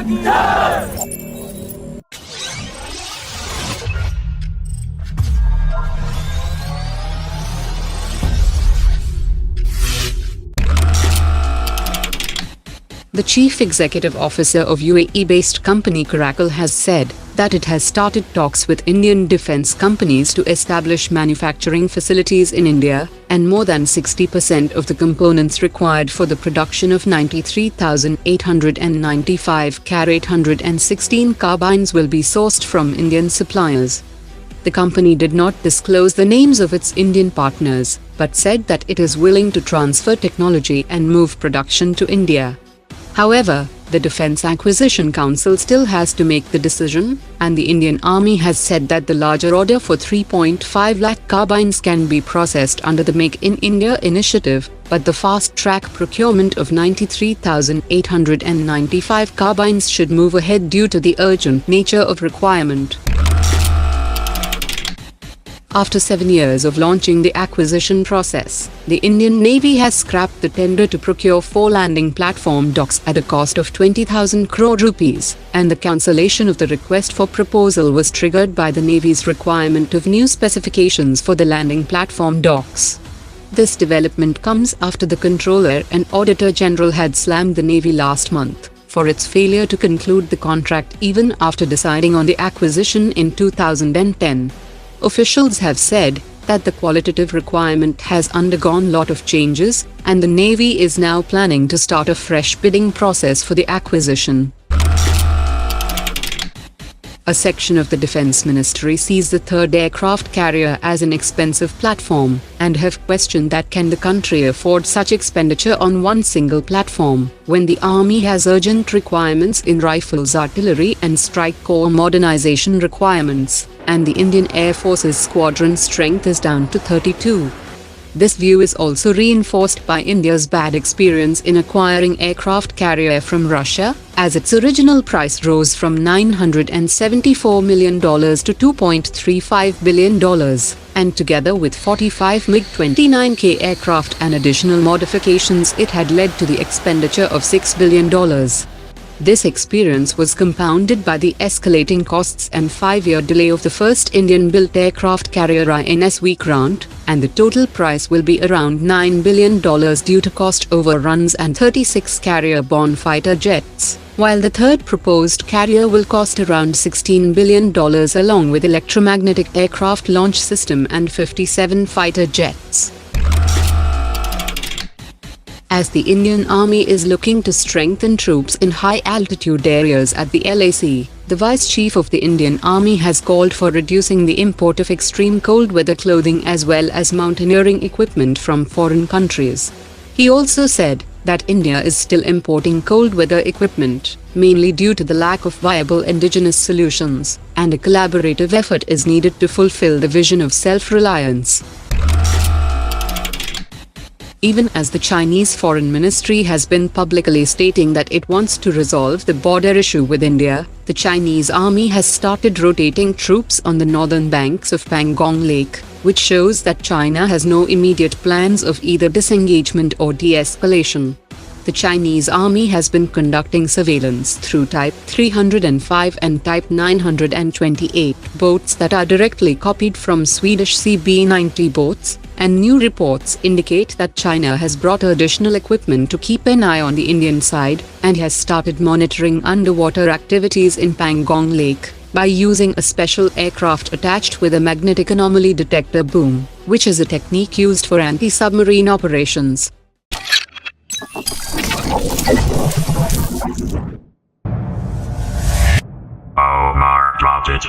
The chief executive officer of UAE-based company CAR-816 has said that it has started talks with Indian defense companies to establish manufacturing facilities in India, and more than 60% of the components required for the production of 93,895 CAR-816 carbines will be sourced from Indian suppliers. The company did not disclose the names of its Indian partners, but said that it is willing to transfer technology and move production to India. However, the Defence Acquisition Council still has to make the decision, and the Indian Army has said that the larger order for 3.5 lakh carbines can be processed under the Make in India initiative, but the fast-track procurement of 93,895 carbines should move ahead due to the urgent nature of requirement. After 7 years of launching the acquisition process, the Indian Navy has scrapped the tender to procure 4 landing platform docks at a cost of 20,000 crore rupees, and the cancellation of the request for proposal was triggered by the Navy's requirement of new specifications for the landing platform docks. This development comes after the Controller and Auditor General had slammed the Navy last month for its failure to conclude the contract even after deciding on the acquisition in 2010. Officials have said that the qualitative requirement has undergone a lot of changes, and the Navy is now planning to start a fresh bidding process for the acquisition. A section of the Defense Ministry sees the third aircraft carrier as an expensive platform, and have questioned that can the country afford such expenditure on one single platform, when the Army has urgent requirements in rifles, artillery and strike corps modernization requirements, and the Indian Air Force's squadron strength is down to 32. This view is also reinforced by India's bad experience in acquiring aircraft carrier from Russia, as its original price rose from $974 million to $2.35 billion, and together with 45 MiG-29K aircraft and additional modifications it had led to the expenditure of $6 billion. This experience was compounded by the escalating costs and 5-year delay of the first Indian-built aircraft carrier INS Vikrant, and the total price will be around $9 billion due to cost overruns and 36 carrier-borne fighter jets, while the third proposed carrier will cost around $16 billion along with electromagnetic aircraft launch system and 57 fighter jets. As the Indian Army is looking to strengthen troops in high-altitude areas at the LAC, the Vice Chief of the Indian Army has called for reducing the import of extreme cold weather clothing as well as mountaineering equipment from foreign countries. He also said that India is still importing cold weather equipment, mainly due to the lack of viable indigenous solutions, and a collaborative effort is needed to fulfill the vision of self-reliance. Even as the Chinese Foreign Ministry has been publicly stating that it wants to resolve the border issue with India, the Chinese army has started rotating troops on the northern banks of Pangong Lake, which shows that China has no immediate plans of either disengagement or de-escalation. The Chinese army has been conducting surveillance through Type 305 and Type 928 boats that are directly copied from Swedish CB-90 boats, and new reports indicate that China has brought additional equipment to keep an eye on the Indian side, and has started monitoring underwater activities in Pangong Lake by using a special aircraft attached with a magnetic anomaly detector boom, which is a technique used for anti-submarine operations. Omar dropped it.